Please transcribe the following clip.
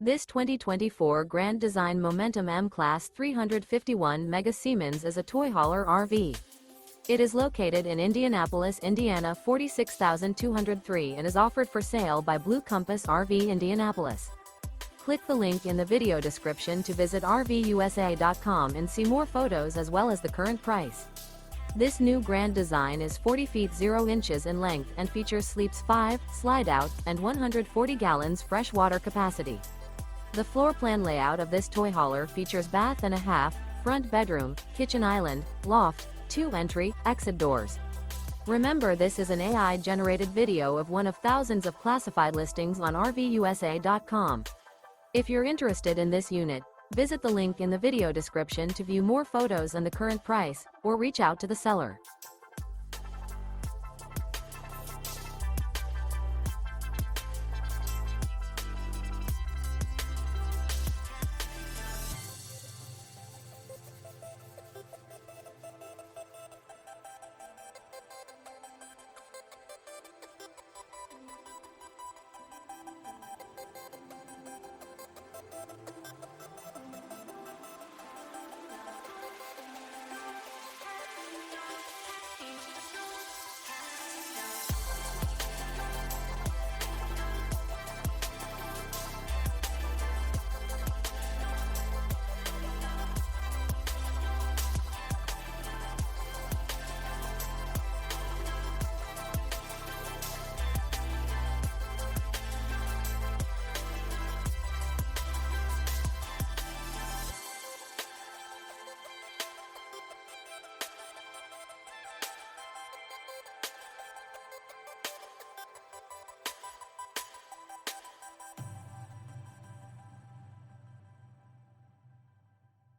This 2024 Grand Design Momentum M-Class 351 Mega Siemens is a toy hauler RV. It is located in Indianapolis, Indiana 46203 and is offered for sale by Blue Compass RV Indianapolis. Click the link in the video description to visit RVUSA.com and see more photos as well as the current price. This new Grand Design is 40 feet 0 inches in length and features sleeps 5, slide-out, and 140 gallons fresh water capacity. The floor plan layout of this toy hauler features bath and a half, front bedroom, kitchen island, loft, 2 entry, exit doors. Remember, this is an AI-generated video of one of thousands of classified listings on RVUSA.com. If you're interested in this unit, visit the link in the video description to view more photos and the current price, or reach out to the seller.